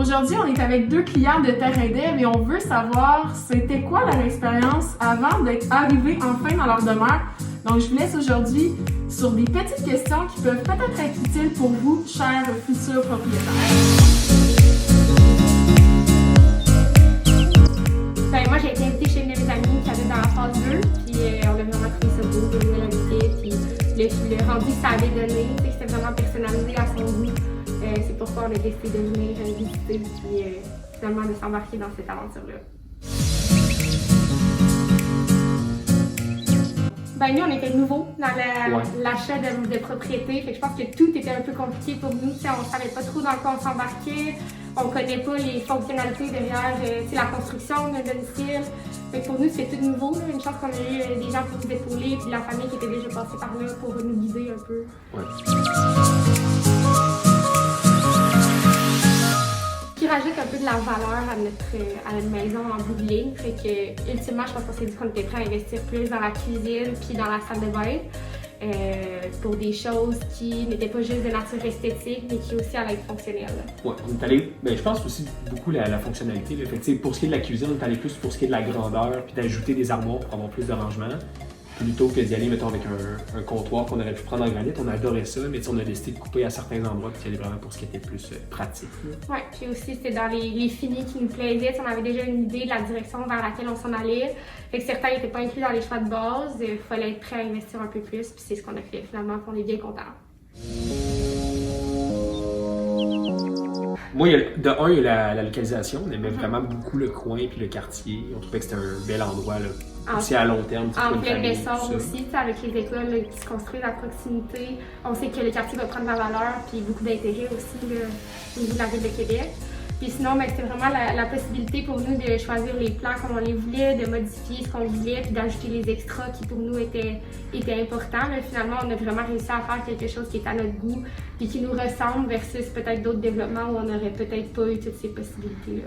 Aujourd'hui, on est avec deux clients de Terrain Dev et on veut savoir c'était quoi leur expérience avant d'être arrivés enfin dans leur demeure. Donc, je vous laisse aujourd'hui sur des petites questions qui peuvent peut-être être utiles pour vous, chers futurs propriétaires. Moi, j'ai été invitée chez une de mes amies qui habite dans la phase 2, puis on a vraiment trouvé ça beau, de nouvelle invitée, puis le rendu que ça avait donné, c'était vraiment personnalisé à son goût. C'est pourquoi on a décidé de venir visiter, puis finalement de s'embarquer dans cette aventure-là. Ben nous, on était nouveaux dans l'achat de propriété, fait que je pense que tout était un peu compliqué pour nous. On ne savait pas trop dans quoi on s'embarquait, on ne connaît pas les fonctionnalités derrière la construction d'un domicile. Fait que pour nous, c'était tout nouveau. Une chance qu'on a eu des gens pour nous épauler, puis la famille qui était déjà passée par là pour nous guider un peu. Ouais. Qui rajoute un peu de la valeur à notre maison en bout de ligne. Fait que, ultimement, je pense qu'on s'est dit qu'on était prêt à investir plus dans la cuisine puis dans la salle de bain pour des choses qui n'étaient pas juste de nature esthétique, mais qui aussi allaient être fonctionnelles. Ouais, on est allé, je pense aussi beaucoup la fonctionnalité. Là. Fait que, pour ce qui est de la cuisine, on est allé plus pour ce qui est de la grandeur puis d'ajouter des armoires pour avoir plus de rangement. Plutôt que d'y aller, mettons, avec un comptoir qu'on aurait pu prendre en granit, on adorait ça, mais on a décidé de couper à certains endroits et d'y aller vraiment pour ce qui était plus pratique. Oui, puis aussi, c'était dans les finis qui nous plaisaient. On avait déjà une idée de la direction vers laquelle on s'en allait. Fait que certains n'étaient pas inclus dans les choix de base. Il fallait être prêt à investir un peu plus, puis c'est ce qu'on a fait finalement, puis on est bien contents. Moi, de un, il y a la localisation. On aimait vraiment beaucoup le coin et le quartier. On trouvait que c'était un bel endroit, là. Aussi à long terme. En plein essor aussi, avec les écoles qui se construisent à proximité. On sait que le quartier va prendre de la valeur, puis beaucoup d'intérêt aussi là, au niveau de la ville de Québec. Puis sinon, c'était vraiment la possibilité pour nous de choisir les plans comme on les voulait, de modifier ce qu'on voulait, puis d'ajouter les extras qui pour nous étaient importants. Mais finalement, on a vraiment réussi à faire quelque chose qui est à notre goût, puis qui nous ressemble versus peut-être d'autres développements où on n'aurait peut-être pas eu toutes ces possibilités-là.